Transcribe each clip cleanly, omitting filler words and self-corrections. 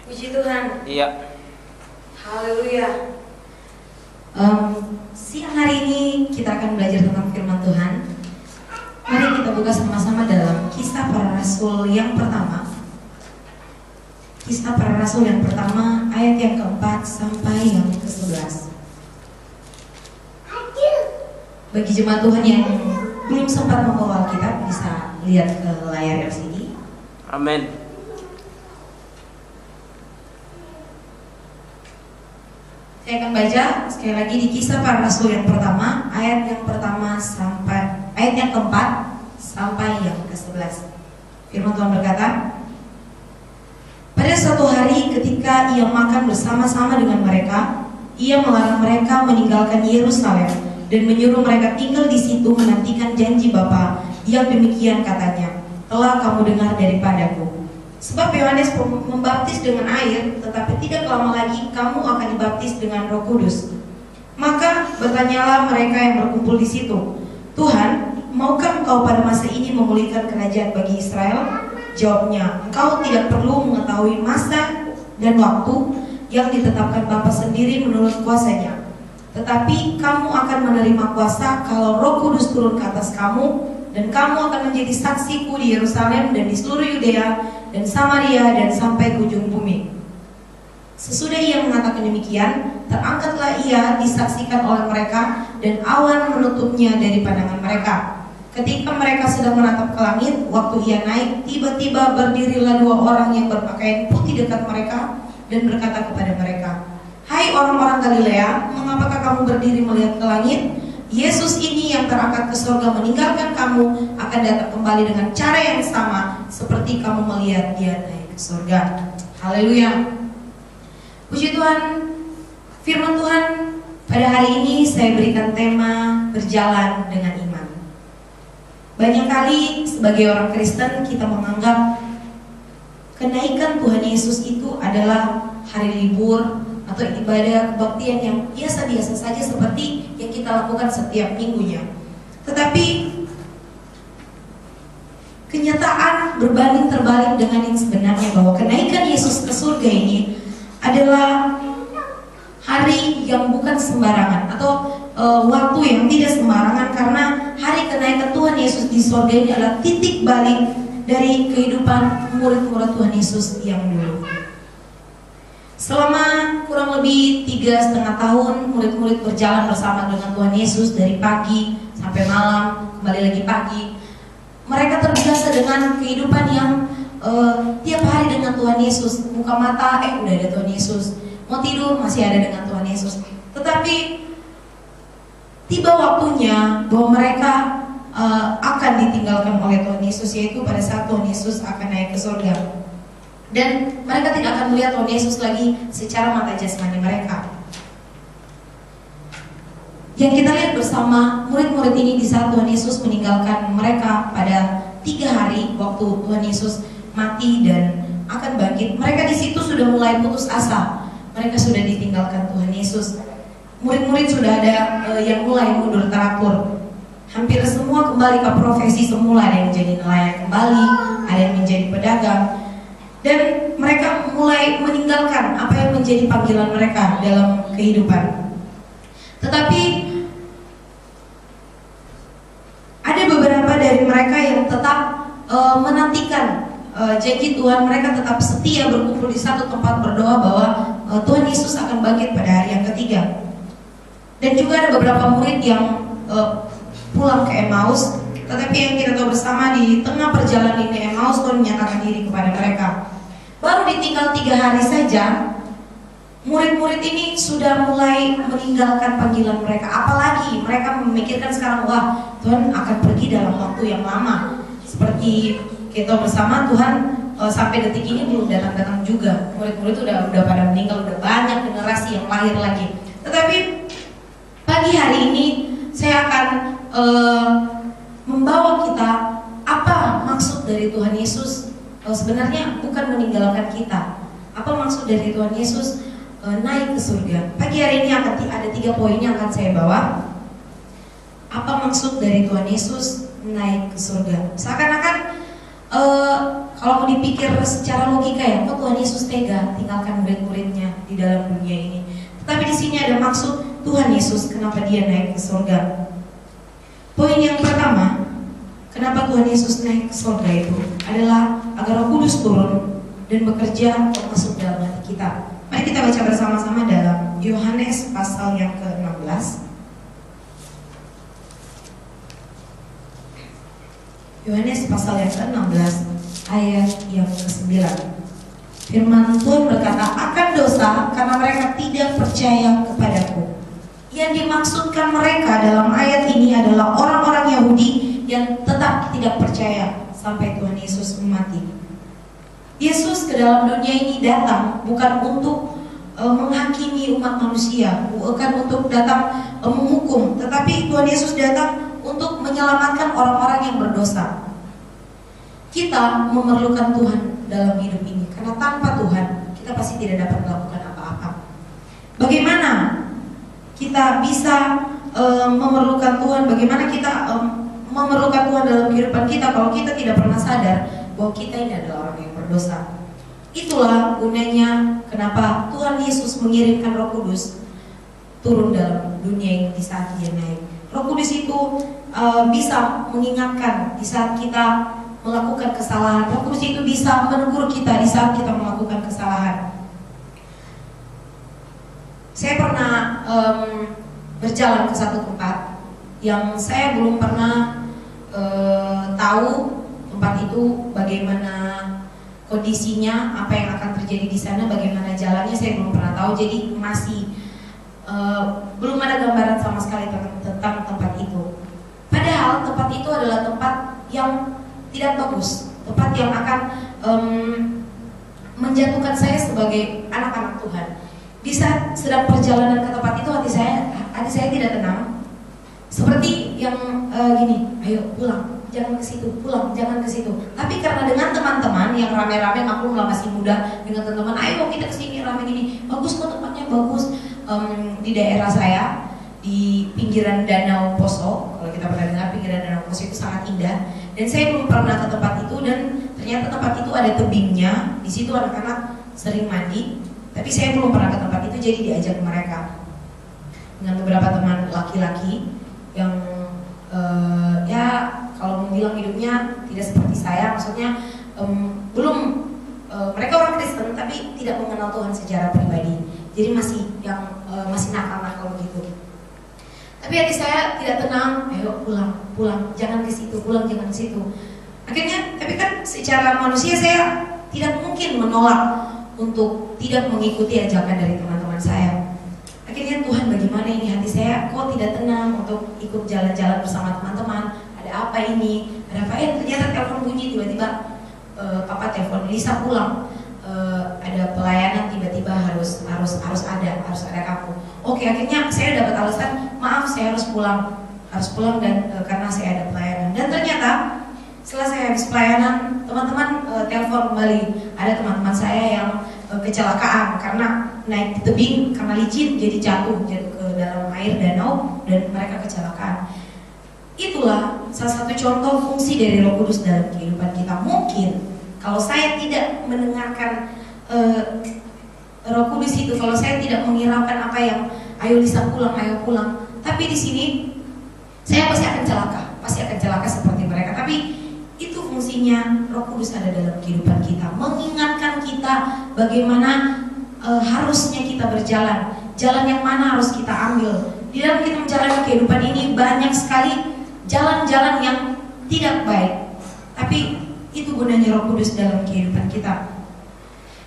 Puji Tuhan. Iya. Haleluya. Siang hari ini kita akan belajar tentang firman Tuhan. Mari kita buka sama-sama dalam Kisah Para Rasul yang pertama. Kisah Para Rasul yang pertama, ayat yang keempat sampai yang ke-11. Bagi jemaat Tuhan yang belum sempat membawa Alkitab, bisa lihat ke layar LCD. Amin. Saya akan baca sekali lagi di Kisah Para Rasul yang pertama, ayat yang keempat sampai yang ke-11. Firman Tuhan berkata, pada suatu hari ketika ia makan bersama-sama dengan mereka, ia melarang mereka meninggalkan Yerusalem dan menyuruh mereka tinggal di situ menantikan janji Bapa yang demikian katanya, telah kamu dengar daripadaku. Sebab Yohanes membaptis dengan air, tetapi tidak lama lagi kamu akan dibaptis dengan Roh Kudus. Maka bertanyalah mereka yang berkumpul di situ, Tuhan, maukah engkau pada masa ini memulihkan kerajaan bagi Israel? Jawabnya, engkau tidak perlu mengetahui masa dan waktu yang ditetapkan Bapa sendiri menurut kuasanya. Tetapi kamu akan menerima kuasa kalau Roh Kudus turun ke atas kamu, dan kamu akan menjadi saksiku di Yerusalem dan di seluruh Yudea dan Samaria dan sampai ke ujung bumi. Sesudah ia mengatakan demikian, terangkatlah ia disaksikan oleh mereka dan awan menutupnya dari pandangan mereka. Ketika mereka sedang menatap ke langit, waktu ia naik, tiba-tiba berdirilah dua orang yang berpakaian putih dekat mereka dan berkata kepada mereka, hai orang-orang Galilea, mengapakah kamu berdiri melihat ke langit? Yesus ini yang terangkat ke surga meninggalkan kamu akan datang kembali dengan cara yang sama seperti kamu melihat dia naik ke surga. Haleluya. Puji Tuhan. Firman Tuhan pada hari ini saya berikan tema berjalan dengan iman. Banyak kali sebagai orang Kristen kita menganggap kenaikan Tuhan Yesus itu adalah hari libur atau ibadah kebaktian yang biasa-biasa saja seperti yang kita lakukan setiap minggunya. Tetapi kenyataan berbanding terbalik dengan yang sebenarnya, bahwa kenaikan Yesus ke surga ini adalah hari yang bukan sembarangan atau waktu yang tidak sembarangan, karena hari kenaikan Tuhan Yesus di surga ini adalah titik balik dari kehidupan murid-murid Tuhan Yesus yang dulu. Selama kurang lebih 3,5 tahun murid-murid berjalan bersama dengan Tuhan Yesus dari pagi sampai malam, kembali lagi pagi. Mereka terbiasa dengan kehidupan yang tiap hari dengan Tuhan Yesus. Buka mata, udah ada Tuhan Yesus. Mau tidur, masih ada dengan Tuhan Yesus. Tetapi tiba waktunya bahwa mereka akan ditinggalkan oleh Tuhan Yesus, yaitu pada saat Tuhan Yesus akan naik ke surga. Dan mereka tidak akan melihat Tuhan Yesus lagi secara mata jasmani mereka. Yang kita lihat bersama murid-murid ini di saat Tuhan Yesus meninggalkan mereka pada 3 hari waktu Tuhan Yesus mati dan akan bangkit, mereka di situ sudah mulai putus asa. Mereka sudah ditinggalkan Tuhan Yesus. Murid-murid sudah ada yang mulai mundur teratur. Hampir semua kembali ke profesi semula, ada yang menjadi nelayan kembali, ada yang menjadi pedagang. Dan mereka mulai meninggalkan apa yang menjadi panggilan mereka dalam kehidupan. Tetapi ada beberapa dari mereka yang tetap menantikan janji Tuhan. Mereka tetap setia berkumpul di satu tempat berdoa bahwa Tuhan Yesus akan bangkit pada hari yang ketiga. Dan juga ada beberapa murid yang pulang ke Emmaus. Tetapi yang kita tahu bersama, di tengah perjalanan ini Emmaus, Tuhan menyatakan diri kepada mereka. Baru ditinggal 3 hari saja, murid-murid ini sudah mulai meninggalkan panggilan mereka. Apalagi mereka memikirkan sekarang, wah, Tuhan akan pergi dalam waktu yang lama. Seperti kita bersama, Tuhan sampai detik ini belum datang-datang juga. Murid-murid itu udah pada meninggal, udah banyak generasi yang lahir lagi. Tetapi pagi hari ini saya akan membawa kita apa maksud dari Tuhan Yesus sebenarnya bukan meninggalkan kita. Apa maksud dari Tuhan Yesus naik ke surga? Pagi hari ini akan ada 3 poin yang akan saya bawa. Apa maksud dari Tuhan Yesus naik ke surga? Seakan-akan Kalau mau dipikir secara logika ya, kok Tuhan Yesus tega tinggalkan murid-muridnya di dalam dunia ini. Tetapi di sini ada maksud Tuhan Yesus kenapa dia naik ke surga. Poin yang pertama, kenapa Tuhan Yesus naik ke surga itu adalah agar Roh Kudus turun dan bekerja masuk dalam hati kita. Mari kita baca bersama-sama dalam Yohanes pasal yang ke-16. Yohanes pasal yang ke-16 ayat yang ke-9. Firman Tuhan berkata, akan dosa karena mereka tidak percaya kepadaku. Yang dimaksudkan mereka dalam ayat ini adalah orang-orang Yahudi yang tetap tidak percaya sampai Tuhan Yesus mati. Yesus ke dalam dunia ini datang bukan untuk menghakimi umat manusia, bukan untuk datang menghukum, tetapi Tuhan Yesus datang untuk menyelamatkan orang-orang yang berdosa. Kita memerlukan Tuhan dalam hidup ini, karena tanpa Tuhan kita pasti tidak dapat melakukan apa-apa. Bagaimana kita bisa memerlukan Tuhan? Bagaimana kita memerlukan Tuhan dalam kehidupan kita kalau kita tidak pernah sadar bahwa kita ini adalah orang yang berdosa? Itulah gunanya kenapa Tuhan Yesus mengirimkan Roh Kudus turun dalam dunia ini di saat dia naik. Roh Kudus itu bisa mengingatkan di saat kita melakukan kesalahan. Roh Kudus itu bisa menegur kita di saat kita melakukan kesalahan. Saya pernah berjalan ke satu tempat yang saya belum pernah tahu tempat itu bagaimana kondisinya, apa yang akan terjadi di sana, bagaimana jalannya, saya belum pernah tahu. Jadi masih belum ada gambaran sama sekali tentang tempat itu. Padahal tempat itu adalah tempat yang tidak bagus, tempat yang akan menjatuhkan saya sebagai anak-anak Tuhan. Di saat sedang perjalanan ke tempat itu, hati saya tidak tenang. Seperti yang gini, ayo pulang, jangan ke situ, pulang, jangan ke situ. Tapi karena dengan teman-teman yang rame-rame, maklumlah masih muda, dengan teman-teman, ayo kita kesini rame gini, bagus kok tempatnya, bagus. Di daerah saya, di pinggiran Danau Poso, kalau kita pernah dengar pinggiran Danau Poso itu sangat indah. Dan saya belum pernah ke tempat itu, dan ternyata tempat itu ada tebingnya. Di situ anak-anak sering mandi. Tapi saya belum pernah ke tempat itu, jadi diajak mereka dengan beberapa teman laki-laki yang ya kalau mau bilang hidupnya tidak seperti saya, maksudnya belum mereka orang Kristen tapi tidak mengenal Tuhan secara pribadi. Jadi masih nakal-nakal begitu. Tapi hati saya tidak tenang. Ayo pulang, jangan ke situ, pulang, jangan ke situ. Akhirnya, tapi kan secara manusia saya tidak mungkin menolak untuk tidak mengikuti ajakan dari teman-teman saya. Akhirnya Tuhan, bagaimana ini, hati saya kok tidak tenang untuk ikut jalan-jalan bersama teman-teman. Ada apa ini? Ada apa? Ternyata telepon bunyi tiba-tiba. Papa telepon, Lisa pulang. Ada pelayanan tiba-tiba harus ada kamu. Oke, akhirnya saya dapat alasan, maaf saya harus pulang dan karena saya ada pelayanan. Dan ternyata setelah saya habis pelayanan, teman-teman telepon kembali. Ada teman-teman saya yang kecelakaan karena naik di tebing, karena licin jadi jatuh ke dalam air danau dan mereka kecelakaan. Itulah salah satu contoh fungsi dari Roh Kudus dalam kehidupan kita. Mungkin kalau saya tidak mendengarkan Roh Kudus itu, kalau saya tidak menghiraukan apa yang ayo Lisa pulang, ayo pulang, tapi di sini saya pasti akan celaka seperti mereka. Tapi itu fungsinya Roh Kudus ada dalam kehidupan kita, mengingatkan kita bagaimana harusnya kita berjalan, jalan yang mana harus kita ambil. Di dalam kita menjalani kehidupan ini banyak sekali jalan-jalan yang tidak baik, tapi itu gunanya Roh Kudus dalam kehidupan kita.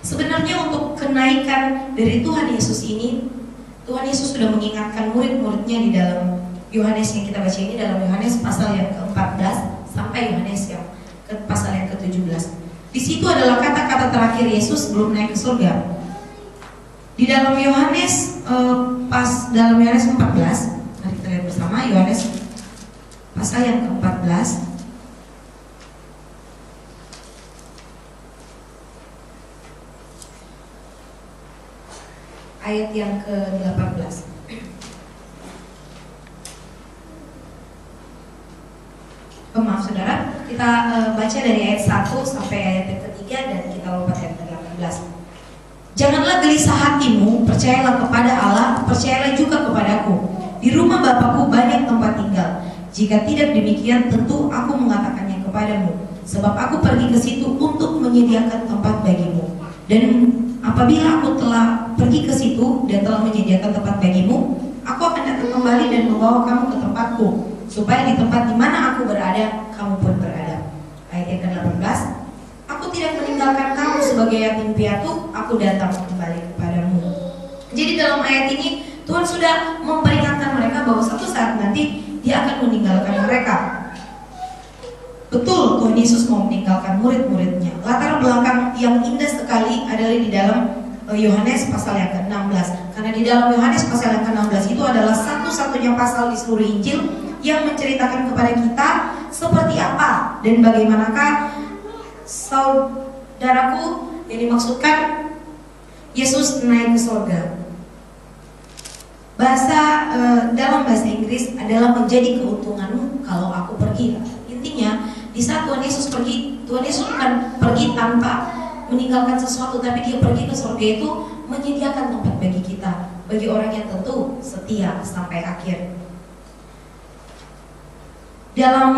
Sebenarnya untuk kenaikan dari Tuhan Yesus ini, Tuhan Yesus sudah mengingatkan murid-muridnya di dalam Yohanes yang kita baca ini, dalam Yohanes pasal yang ke-14 sampai Yohanes yang pasal yang ke-17. Di situ adalah kata-kata terakhir Yesus sebelum naik ke surga. Di dalam Yohanes dalam Yohanes 14, mari kita lihat bersama Yohanes pasal yang ke-14 ayat yang ke-18. Maaf saudara, Kita baca dari ayat 1 sampai ayat yang ketiga dan kita lompat ayat ke-18. Janganlah gelisah hatimu, percayalah kepada Allah, percayalah juga kepadaku. Di rumah Bapakku banyak tempat tinggal. Jika tidak demikian, tentu aku mengatakannya kepadamu. Sebab aku pergi ke situ untuk menyediakan tempat bagimu. Dan apabila aku telah pergi ke situ dan telah menyediakan tempat bagimu, aku akan datang kembali dan membawa kamu ke tempatku, supaya di tempat di mana aku berada, kamu pun berada. Ayat yang ke-18. Aku tidak meninggalkan kamu sebagai yatim piatu, aku datang kembali kepadamu. Jadi dalam ayat ini Tuhan sudah memperingatkan mereka bahwa suatu saat nanti Dia akan meninggalkan mereka. Betul, Tuhan Yesus mau meninggalkan murid-muridnya. Latar belakang yang indah sekali adalah di dalam Yohanes pasal yang ke-16. Karena di dalam Yohanes pasal yang ke-16 itu adalah satu-satunya pasal di seluruh Injil yang menceritakan kepada kita seperti apa dan bagaimanakah, saudaraku, yang dimaksudkan Yesus naik ke surga. Dalam bahasa Inggris adalah menjadi keuntunganmu kalau aku pergi. Intinya di saat Tuhan Yesus pergi, Tuhan Yesus bukan pergi tanpa meninggalkan sesuatu, tapi Dia pergi ke surga itu menyediakan tempat bagi kita, bagi orang yang tentu setia sampai akhir. Dalam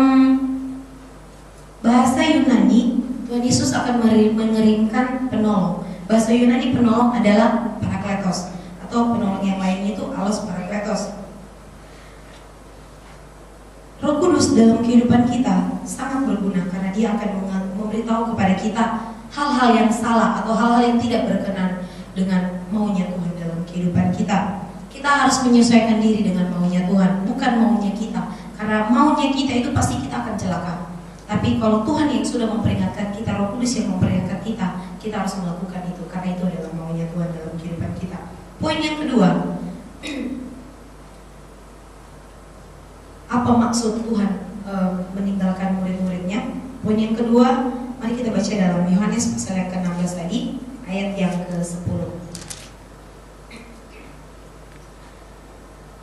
bahasa Yunani, Tuhan Yesus akan mengirimkan penolong. Bahasa Yunani penolong adalah parakletos, atau penolong yang lainnya itu allos parakletos. Roh Kudus dalam kehidupan kita sangat berguna karena Dia akan memberitahu kepada kita hal-hal yang salah atau hal-hal yang tidak berkenan dengan maunya Tuhan dalam kehidupan kita. Kita harus menyesuaikan diri dengan maunya Tuhan, bukan maunya kita. Karena maunya kita itu pasti kita akan celaka. Tapi kalau Tuhan yang sudah memperingatkan kita, Roh Kudus yang memperingatkan kita harus melakukan itu karena itu adalah maunya Tuhan dalam kehidupan kita. Poin yang kedua, apa maksud Tuhan meninggalkan murid-muridnya? Poin yang kedua, mari kita baca dalam Yohanes pasal yang ke-16 tadi, ayat yang ke-10.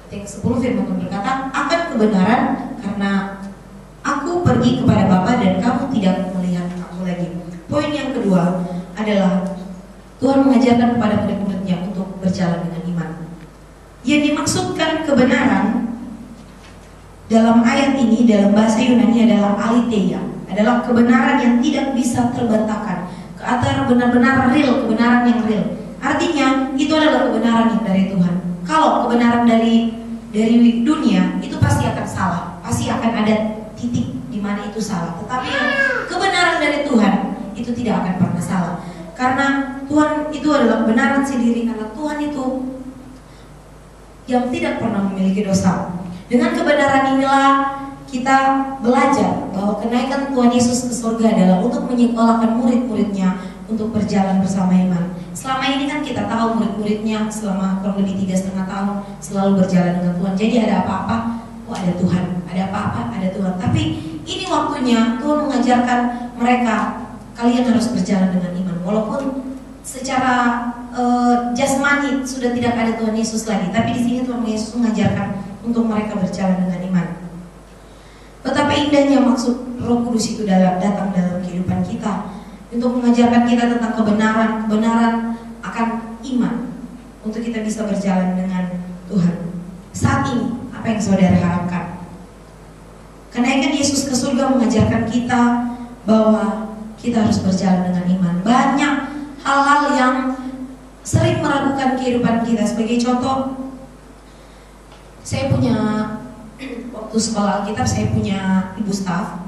Ayat yang ke-10 firman Tuhan berkata, akan kebenaran karena aku pergi kepada Bapa dan kamu tidak melihat aku lagi. Poin yang kedua adalah Tuhan mengajarkan kepada murid-muridnya untuk berjalan dengan iman. Yang dimaksudkan kebenaran dalam ayat ini dalam bahasa Yunani adalah aletheia, adalah kebenaran yang tidak bisa terbantahkan, antara benar-benar real, kebenaran yang real. Artinya itu adalah kebenaran yang dari Tuhan. Kalau kebenaran dari dunia itu pasti akan salah, pasti akan ada titik di mana itu salah. Tetapi kebenaran dari Tuhan itu tidak akan pernah salah, karena Tuhan itu adalah kebenaran sendiri, karena Tuhan itu yang tidak pernah memiliki dosa. Dengan kebenaran inilah kita belajar bahwa kenaikan Tuhan Yesus ke surga adalah untuk menyekolahkan murid-muridnya untuk berjalan bersama iman. Selama ini kan kita tahu murid-muridnya selama kurang lebih 3,5 tahun selalu berjalan dengan Tuhan. Jadi ada apa-apa, oh ada Tuhan, ada apa-apa, ada Tuhan. Tapi ini waktunya Tuhan mengajarkan mereka, kalian harus berjalan dengan iman. Walaupun secara jasmani sudah tidak ada Tuhan Yesus lagi, tapi di sini Tuhan Yesus mengajarkan untuk mereka berjalan dengan iman. Betapa indahnya maksud Roh Kudus itu datang dalam kehidupan kita untuk mengajarkan kita tentang kebenaran akan iman, untuk kita bisa berjalan dengan Tuhan. Saat ini, apa yang saudara harapkan? Kenaikan Yesus ke surga mengajarkan kita bahwa kita harus berjalan dengan iman. Banyak hal-hal yang sering meragukan kehidupan kita. Sebagai contoh, saya punya waktu sekolah Alkitab, saya punya ibu staf.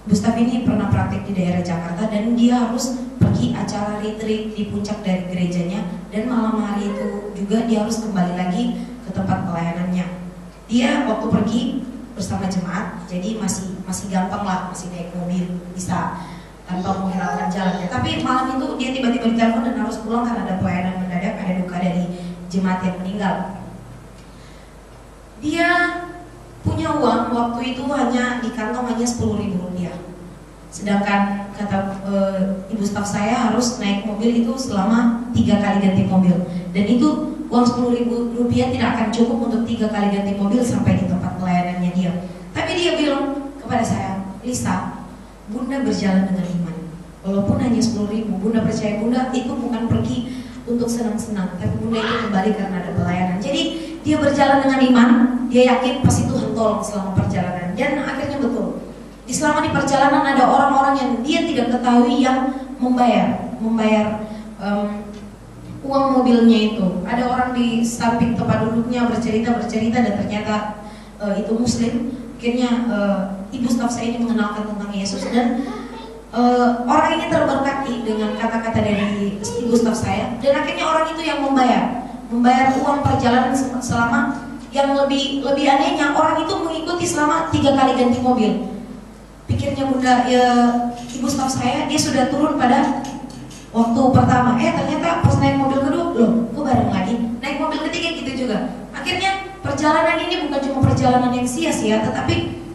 Ibu staf ini pernah praktik di daerah Jakarta dan dia harus pergi acara retreat di puncak dari gerejanya, dan malam hari itu juga dia harus kembali lagi ke tempat pelayanannya. Dia waktu pergi bersama jemaat, jadi masih gampang lah, masih naik mobil bisa tanpa menghilangkan jalannya. Tapi malam itu dia tiba-tiba ditelepon dan harus pulang karena ada pelayanan mendadak, ada duka dari jemaat yang meninggal. Dia punya uang waktu itu hanya di kantong hanya 10.000 rupiah. Sedangkan kata ibu staf saya harus naik mobil itu selama 3 kali ganti mobil. Dan itu uang 10.000 rupiah tidak akan cukup untuk 3 kali ganti mobil sampai di tempat pelayanannya dia. Tapi dia bilang kepada saya, Lisa, Bunda berjalan dengan iman. Walaupun hanya 10.000, Bunda percaya Bunda itu bukan pergi untuk senang-senang, tapi Bunda itu kembali karena ada pelayanan. Jadi dia berjalan dengan iman, dia yakin pasti Tuhan tolong selama perjalanan. Dan akhirnya betul, selama di perjalanan ada orang-orang yang dia tidak ketahui yang membayar uang mobilnya itu. Ada orang di samping tempat duduknya bercerita dan ternyata itu Muslim. Akhirnya ibu staf saya ini mengenalkan tentang Yesus dan orang ini terberkati dengan kata-kata dari ibu staf saya, dan akhirnya orang itu yang membayar uang perjalanan selama, yang lebih anehnya orang itu mengikuti selama 3 kali ganti mobil. Pikirnya Bunda, ya ibu staf saya dia sudah turun pada waktu pertama, ternyata pas naik mobil kedua, loh kok bareng lagi, naik mobil ketiga gitu juga. Akhirnya perjalanan ini bukan cuma perjalanan yang sia-sia, tetapi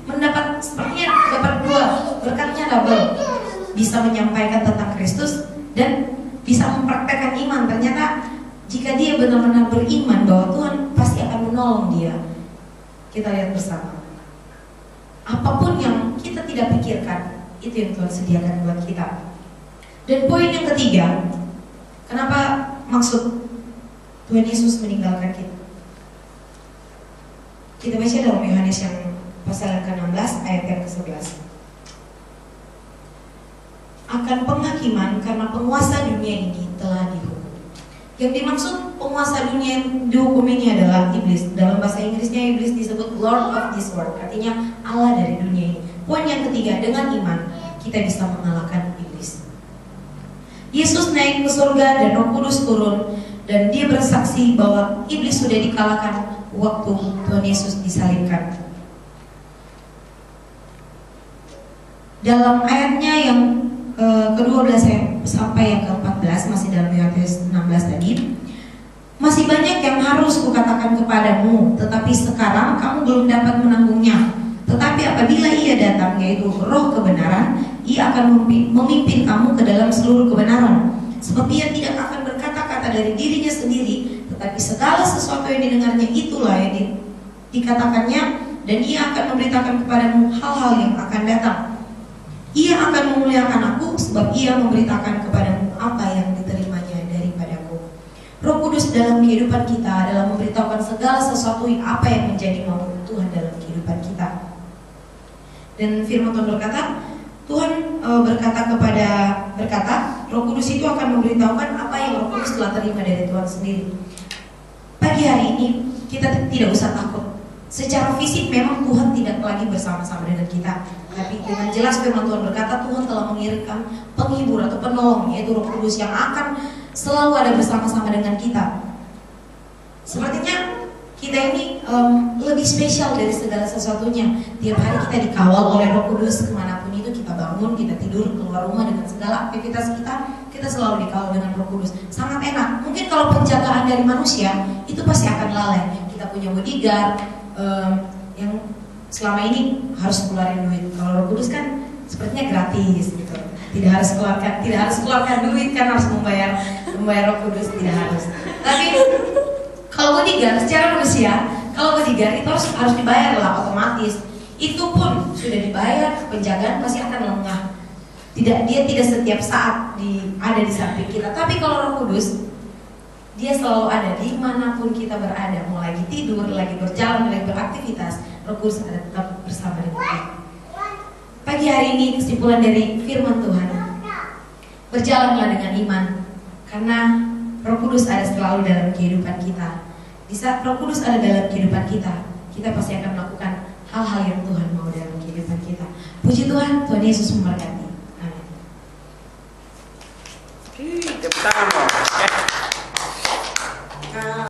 sepertinya dapat 2 berkatnya double. Bisa menyampaikan tentang Kristus dan bisa mempraktekkan iman. Ternyata jika dia benar-benar beriman bahwa Tuhan pasti akan menolong dia. Kita lihat bersama. Apapun yang kita tidak pikirkan, itu yang Tuhan sediakan buat kita. Dan poin yang ketiga, kenapa maksud Tuhan Yesus meninggalkan kita? Kita baca dalam Yohanes yang pasal yang ke-16 ayat yang ke-11. Akan penghakiman karena penguasa dunia ini telah dihukum. Yang dimaksud penguasa dunia yang dihukum ini adalah iblis. Dalam bahasa Inggrisnya iblis disebut Lord of this world, artinya Allah dari dunia ini. Poin yang ketiga, dengan iman kita bisa mengalahkan iblis. Yesus naik ke surga dan Roh Kudus turun, dan dia bersaksi bahwa iblis sudah dikalahkan waktu Tuhan Yesus disalibkan. Dalam ayatnya yang ke-12 sampai yang ke-14, masih dalam Yohanes 16 tadi, masih banyak yang harus kukatakan kepadamu, tetapi sekarang kamu belum dapat menanggungnya. Tetapi apabila ia datang, yaitu Roh kebenaran, ia akan memimpin kamu ke dalam seluruh kebenaran. Sebab ia tidak akan berkata-kata dari dirinya sendiri, tetapi segala sesuatu yang didengarnya itulah yang dikatakannya, dan ia akan memberitakan kepadamu hal-hal yang akan datang. Ia akan memuliakan aku, sebab ia memberitakan kepadamu apa yang diterimanya daripadaku. Roh Kudus dalam kehidupan kita adalah memberitahukan segala sesuatu apa yang menjadi mau Tuhan dalam kehidupan kita. Dan firman Tuhan berkata, Tuhan berkata, Roh Kudus itu akan memberitahukan apa yang Roh Kudus telah terima dari Tuhan sendiri. Pagi hari ini kita tidak usah takut. Secara fisik memang Tuhan tidak lagi bersama-sama dengan kita, tapi dengan jelas firman Tuhan berkata Tuhan telah mengirimkan penghibur atau penolong, yaitu Roh Kudus yang akan selalu ada bersama-sama dengan kita. Sepertinya kita ini lebih spesial dari segala sesuatunya. Tiap hari kita dikawal oleh Roh Kudus, kemanapun itu kita bangun, kita tidur, keluar rumah, dengan segala aktivitas kita selalu dikawal dengan Roh Kudus. Sangat enak. Mungkin kalau penjagaan dari manusia itu pasti akan lalai. Kita punya bodyguard yang selama ini harus keluarin duit. Kalau Roh Kudus kan sepertinya gratis gitu. Tidak harus keluarkan duit, kan harus membayar Roh Kudus, tidak harus. Tapi kalau bodyguard secara manusia, kalau bodyguard itu harus dibayar lah otomatis. Itu pun sudah dibayar, penjagaan pasti akan lengah. Dia tidak setiap saat ada di samping kita. Tapi kalau Roh Kudus, dia selalu ada dimanapun kita berada, mau lagi tidur, lagi berjalan, lagi beraktivitas, Roh Kudus ada tetap bersama dengan kita. Pagi hari ini kesimpulan dari firman Tuhan, berjalanlah dengan iman, karena Roh Kudus ada selalu dalam kehidupan kita. Di saat Roh Kudus ada dalam kehidupan kita, kita pasti akan melakukan hal-hal yang Tuhan mau dalam kehidupan kita. Puji Tuhan, Tuhan Yesus memberkati. Amin. Tepuk tangan.